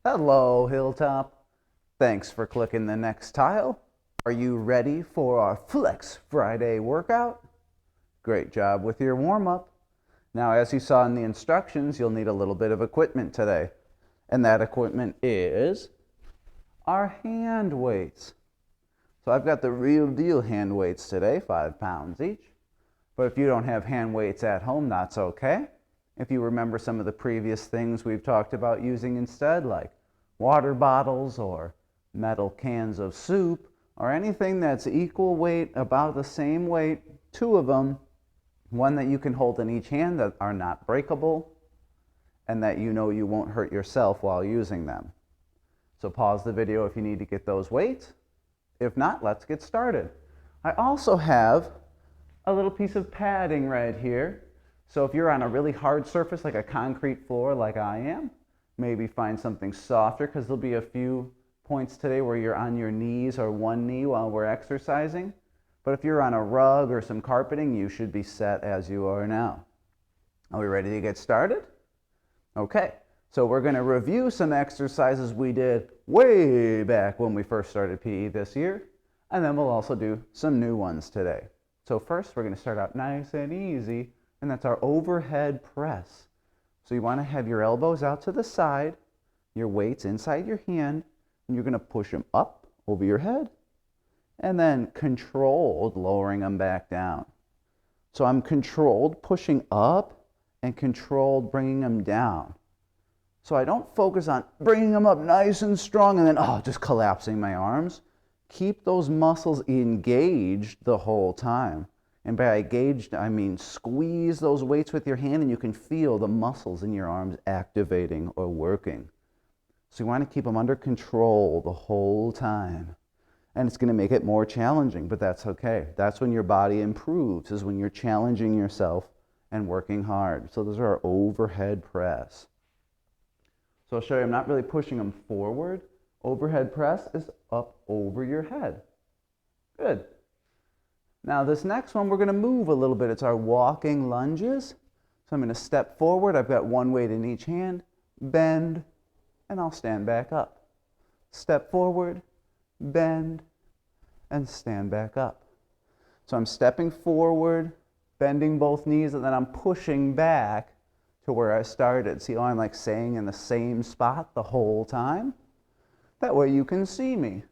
Hello, Hilltop. Thanks for clicking the next tile. Are you ready for our Flex Friday workout? Great job with your warm-up. Now, as you saw in the instructions, you'll need a little bit of equipment today. And that equipment is our hand weights. So I've got the real deal hand weights today, 5 pounds each. But if you don't have hand weights at home, that's okay. If you remember some of the previous things we've talked about using instead, like water bottles or metal cans of soup, or anything that's equal weight, about the same weight, 2 of them, one that you can hold in each hand that are not breakable, and that you know you won't hurt yourself while using them. So pause the video if you need to get those weights. If not, let's get started. I also have a little piece of padding right here. So if you're on a really hard surface like a concrete floor like I am, maybe find something softer, because there'll be a few points today where you're on your knees or one knee while we're exercising. But if you're on a rug or some carpeting, you should be set as you are now. Are we ready to get started? Okay, so we're going to review some exercises we did way back when we first started PE this year, and then we'll also do some new ones today. So first, we're going to start out nice and easy, and that's our overhead press. So you want to have your elbows out to the side, your weights inside your hand, and you're going to push them up over your head, and then controlled lowering them back down. So I'm controlled pushing up and controlled bringing them down. So I don't focus on bringing them up nice and strong and then, just collapsing my arms. Keep those muscles engaged the whole time. And by engaged, I mean squeeze those weights with your hand and you can feel the muscles in your arms activating or working. So you want to keep them under control the whole time. And it's going to make it more challenging, but that's okay. That's when your body improves, is when you're challenging yourself and working hard. So those are our overhead press. So I'll show you, I'm not really pushing them forward. Overhead press is up over your head. Good. Now this next one, we're going to move a little bit. It's our walking lunges. So I'm going to step forward. I've got one weight in each hand, bend, and I'll stand back up. Step forward, bend, and stand back up. So I'm stepping forward, bending both knees, and then I'm pushing back to where I started. See how I'm like staying in the same spot the whole time? That way you can see me.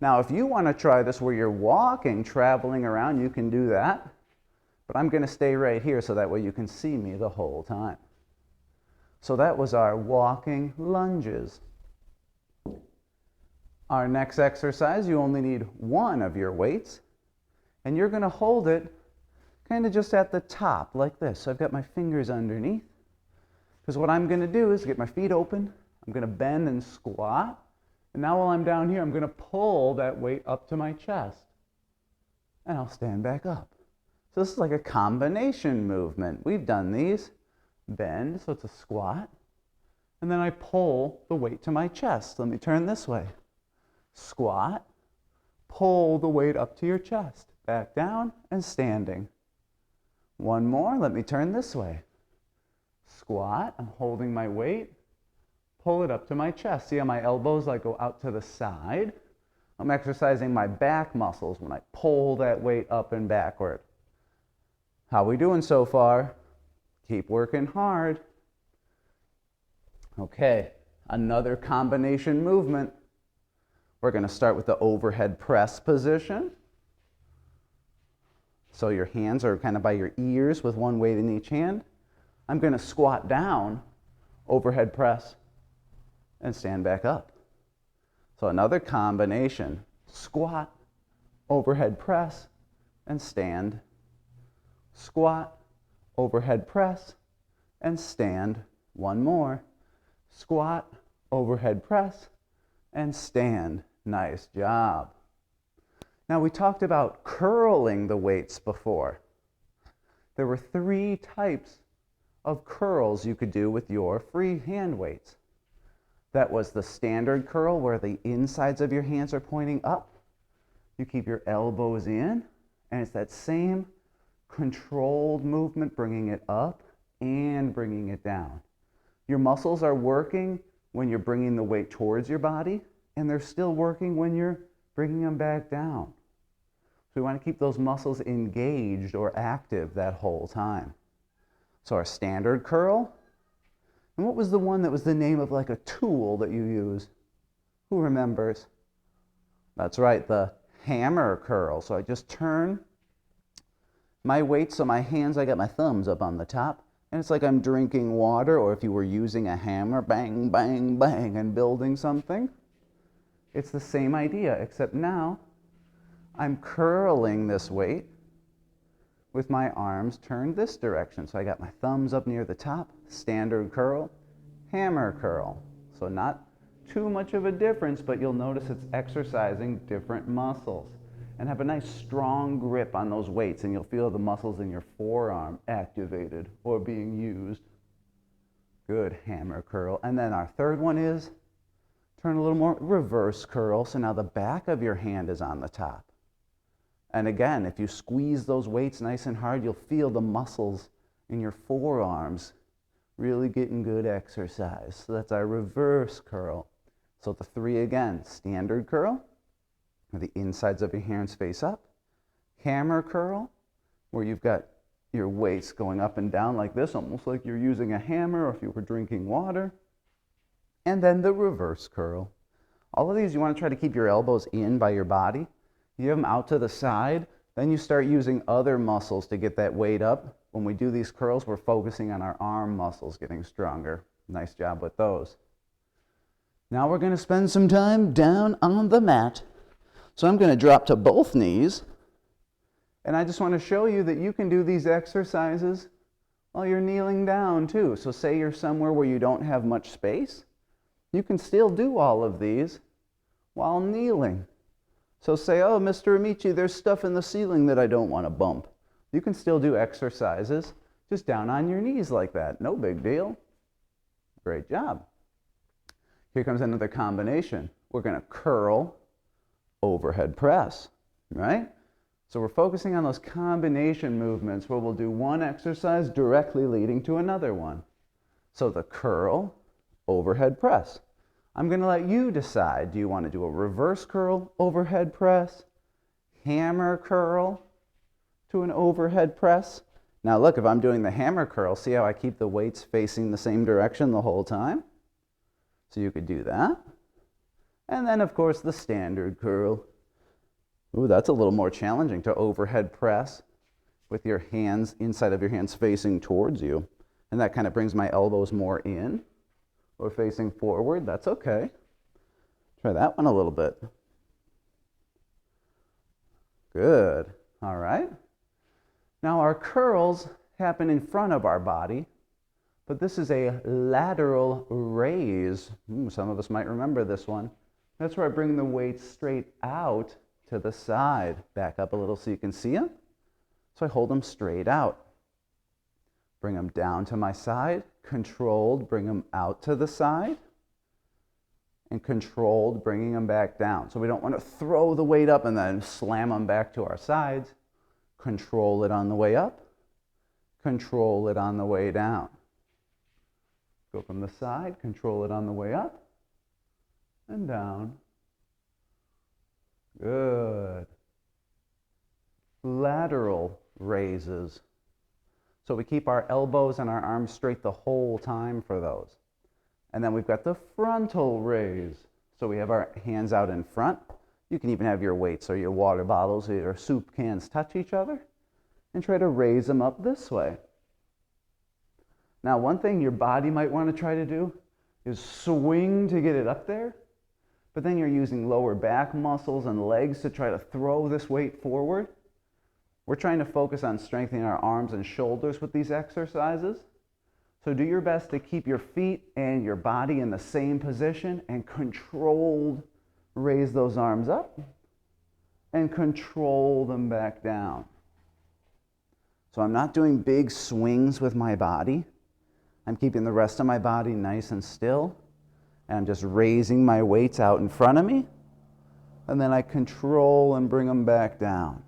Now, if you want to try this where you're walking, traveling around, you can do that. But I'm going to stay right here so that way you can see me the whole time. So that was our walking lunges. Our next exercise, you only need one of your weights, and you're going to hold it kind of just at the top like this. So I've got my fingers underneath, because what I'm going to do is get my feet open. I'm going to bend and squat. And now while I'm down here, I'm going to pull that weight up to my chest. And I'll stand back up. So this is like a combination movement. We've done these. Bend, so it's a squat. And then I pull the weight to my chest. Let me turn this way. Squat. Pull the weight up to your chest. Back down and standing. One more. Let me turn this way. Squat. I'm holding my weight. Pull it up to my chest. See how my elbows like go out to the side? I'm exercising my back muscles when I pull that weight up and backward. How we doing so far? Keep working hard. Okay, another combination movement. We're going to start with the overhead press position. So your hands are kind of by your ears with one weight in each hand. I'm going to squat down, overhead press, and stand back up. So another combination. Squat, overhead press, and stand. Squat, overhead press, and stand. One more. Squat, overhead press, and stand. Nice job. Now we talked about curling the weights before. There were 3 types of curls you could do with your free hand weights. That was the standard curl where the insides of your hands are pointing up. You keep your elbows in, and it's that same controlled movement, bringing it up and bringing it down. Your muscles are working when you're bringing the weight towards your body, and they're still working when you're bringing them back down. So we want to keep those muscles engaged or active that whole time. So our standard curl. And what was the one that was the name of like a tool that you use? Who remembers? That's right, the hammer curl. So I just turn my weight, so my hands, I got my thumbs up on the top, and it's like I'm drinking water, or if you were using a hammer, bang, bang, bang, and building something. It's the same idea, except now I'm curling this weight with my arms turned this direction. So I got my thumbs up near the top, standard curl, hammer curl. So not too much of a difference, but you'll notice it's exercising different muscles. And have a nice strong grip on those weights, and you'll feel the muscles in your forearm activated or being used. Good, hammer curl. And then our third one is turn a little more, reverse curl. So now the back of your hand is on the top. And again, if you squeeze those weights nice and hard, you'll feel the muscles in your forearms really getting good exercise. So that's our reverse curl. So the three again, standard curl, where the insides of your hands face up. Hammer curl, where you've got your weights going up and down like this, almost like you're using a hammer or if you were drinking water. And then the reverse curl. All of these, you want to try to keep your elbows in by your body. You have them out to the side, then you start using other muscles to get that weight up. When we do these curls, we're focusing on our arm muscles getting stronger. Nice job with those. Now we're going to spend some time down on the mat. So I'm going to drop to both knees, and I just want to show you that you can do these exercises while you're kneeling down too. So say you're somewhere where you don't have much space, you can still do all of these while kneeling. So say, oh, Mr. Amici, there's stuff in the ceiling that I don't want to bump. You can still do exercises just down on your knees like that. No big deal. Great job. Here comes another combination. We're going to curl, overhead press, right? So we're focusing on those combination movements where we'll do one exercise directly leading to another one. So the curl, overhead press. I'm going to let you decide. Do you want to do a reverse curl, overhead press, hammer curl to an overhead press? Now look, if I'm doing the hammer curl, see how I keep the weights facing the same direction the whole time? So you could do that. And then, of course, the standard curl. Ooh, that's a little more challenging to overhead press with your hands, inside of your hands facing towards you. And that kind of brings my elbows more in or facing forward. That's okay. Try that one a little bit. Good. All right. Now our curls happen in front of our body, but this is a lateral raise. Some of us might remember this one. That's where I bring the weight straight out to the side. Back up a little so you can see them. So I hold them straight out. Bring them down to my side. Controlled, bring them out to the side. And controlled, bringing them back down. So we don't want to throw the weight up and then slam them back to our sides. Control it on the way up. Control it on the way down. Go from the side, control it on the way up. And down. Good. Lateral raises. So we keep our elbows and our arms straight the whole time for those. And then we've got the frontal raise. So we have our hands out in front. You can even have your weights or your water bottles or your soup cans touch each other and try to raise them up this way. Now, one thing your body might want to try to do is swing to get it up there. But then you're using lower back muscles and legs to try to throw this weight forward. We're trying to focus on strengthening our arms and shoulders with these exercises. So do your best to keep your feet and your body in the same position and controlled raise those arms up and control them back down. So I'm not doing big swings with my body. I'm keeping the rest of my body nice and still. And I'm just raising my weights out in front of me. And then I control and bring them back down.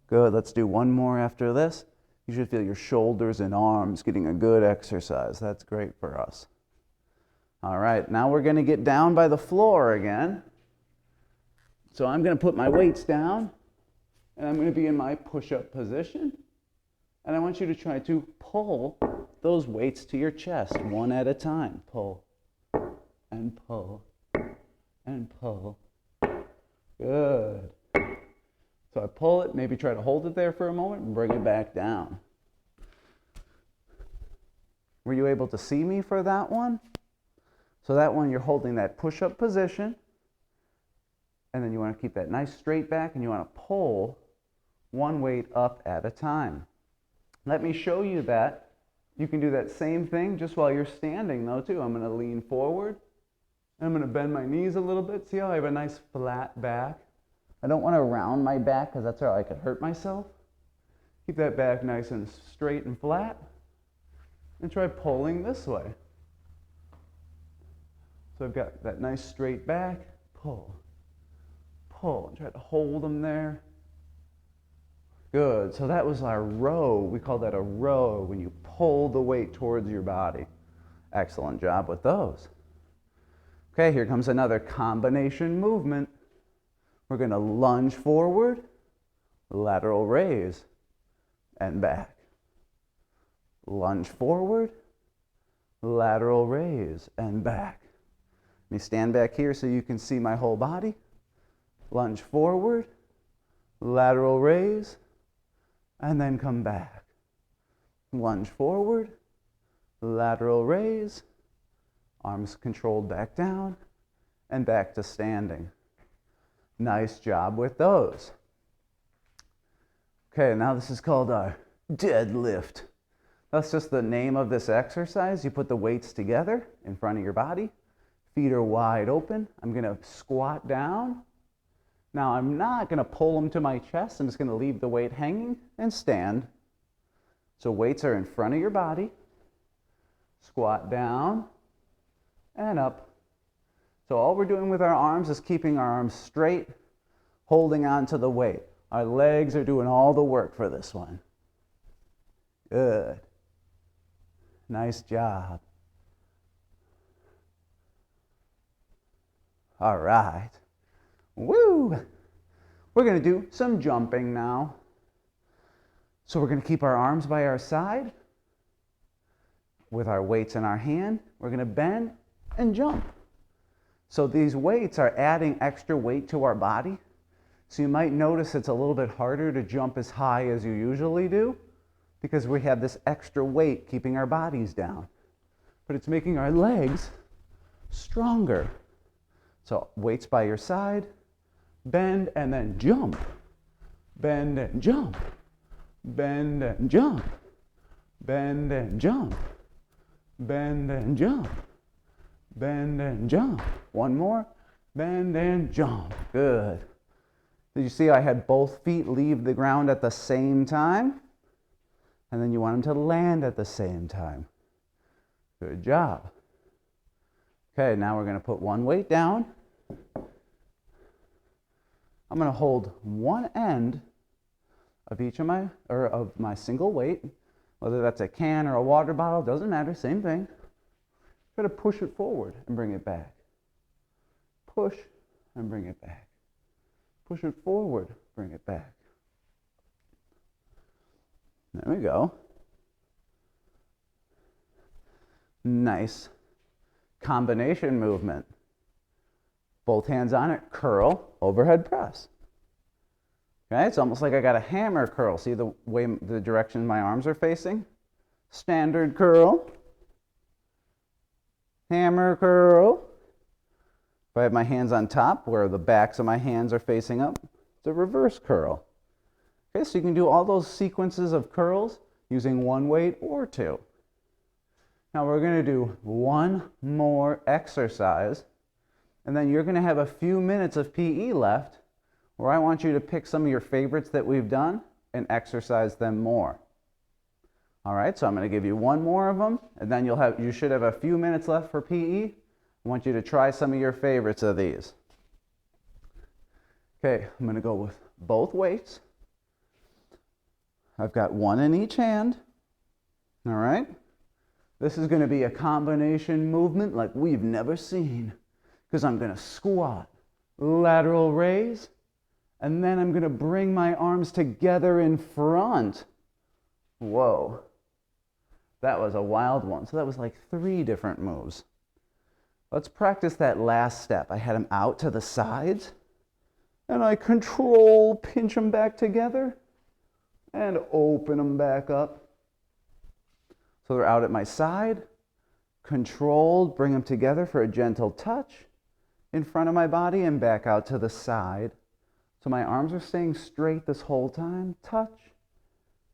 Good, let's do one more after this. You should feel your shoulders and arms getting a good exercise. That's great for us. All right, now we're going to get down by the floor again. So I'm going to put my weights down, and I'm going to be in my push-up position. And I want you to try to pull those weights to your chest one at a time. Pull and pull and pull. Good. So I pull it, maybe try to hold it there for a moment and bring it back down. Were you able to see me for that one? So that one, you're holding that push-up position, and then you want to keep that nice straight back, and you want to pull one weight up at a time. Let me show you that. You can do that same thing just while you're standing though too. I'm going to lean forward. I'm going to bend my knees a little bit. See how I have a nice flat back? I don't want to round my back because that's how I could hurt myself. Keep that back nice and straight and flat. And try pulling this way. So I've got that nice straight back. Pull. Pull. And try to hold them there. Good. So that was our row. We call that a row when you pull the weight towards your body. Excellent job with those. Okay, here comes another combination movement. We're going to lunge forward, lateral raise, and back. Lunge forward, lateral raise, and back. Let me stand back here so you can see my whole body. Lunge forward, lateral raise, and then come back. Lunge forward, lateral raise, arms controlled back down, and back to standing. Nice job with those. Okay, now this is called our deadlift. That's just the name of this exercise. You put the weights together in front of your body. Feet are wide open. I'm going to squat down. Now I'm not going to pull them to my chest. I'm just going to leave the weight hanging and stand. So weights are in front of your body. Squat down and up. So all we're doing with our arms is keeping our arms straight, holding on to the weight. Our legs are doing all the work for this one. Good. Nice job. All right. Woo! We're going to do some jumping now. So we're going to keep our arms by our side with our weights in our hand. We're going to bend and jump. So these weights are adding extra weight to our body. So you might notice it's a little bit harder to jump as high as you usually do because we have this extra weight keeping our bodies down. But it's making our legs stronger. So weights by your side, bend and then jump. Bend and jump. Bend and jump. Bend and jump. Bend and jump. Bend and jump. One more. Bend and jump. Good. Did you see I had both feet leave the ground at the same time? And then you want them to land at the same time. Good job. Okay, now we're going to put one weight down. I'm going to hold one end of each of my single weight, whether that's a can or a water bottle, doesn't matter, same thing. I'm going to push it forward and bring it back. Push and bring it back. Push it forward, bring it back. There we go. Nice combination movement. Both hands on it, curl, overhead press. Okay, it's almost like I got a hammer curl. See the way the direction my arms are facing? Standard curl. Hammer curl. If I have my hands on top where the backs of my hands are facing up, it's a reverse curl. Okay, so you can do all those sequences of curls using one weight or two. Now we're going to do one more exercise, and then you're going to have a few minutes of PE left where I want you to pick some of your favorites that we've done and exercise them more. All right, so I'm going to give you one more of them, and then you should have a few minutes left for PE. I want you to try some of your favorites of these. Okay, I'm going to go with both weights. I've got one in each hand. All right. This is going to be a combination movement like we've never seen, because I'm going to squat, lateral raise, and then I'm going to bring my arms together in front. Whoa. That was a wild one. So that was like 3 different moves. Let's practice that last step. I had them out to the sides, and I control, pinch them back together, and open them back up. So they're out at my side, controlled, bring them together for a gentle touch in front of my body and back out to the side. So my arms are staying straight this whole time, touch,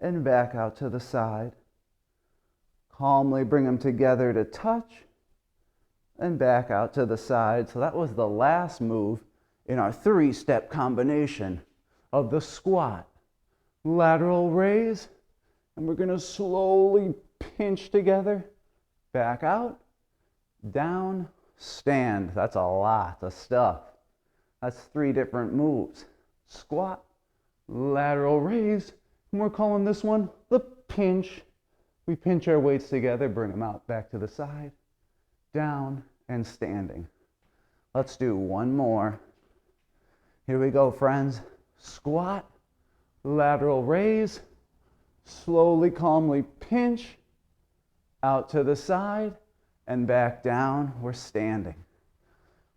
and back out to the side. Calmly bring them together to touch, and back out to the side. So that was the last move in our 3-step combination of the squat, lateral raise, and we're going to slowly pinch together, back out, down, stand. That's a lot of stuff. That's 3 different moves. Squat, lateral raise, and we're calling this one the pinch. We pinch our weights together, bring them out back to the side, down, and standing. Let's do one more. Here we go, friends. Squat, lateral raise, slowly, calmly pinch, out to the side, and back down. We're standing.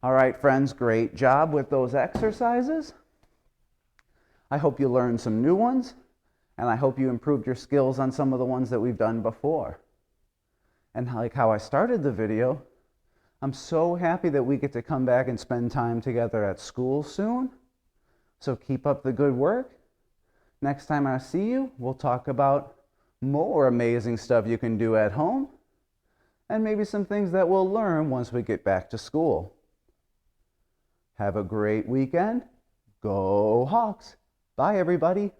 All right, friends, great job with those exercises. I hope you learned some new ones, and I hope you improved your skills on some of the ones that we've done before. And like how I started the video, I'm so happy that we get to come back and spend time together at school soon. So keep up the good work. Next time I see you, we'll talk about more amazing stuff you can do at home, and maybe some things that we'll learn once we get back to school. Have a great weekend. Go Hawks. Bye, everybody.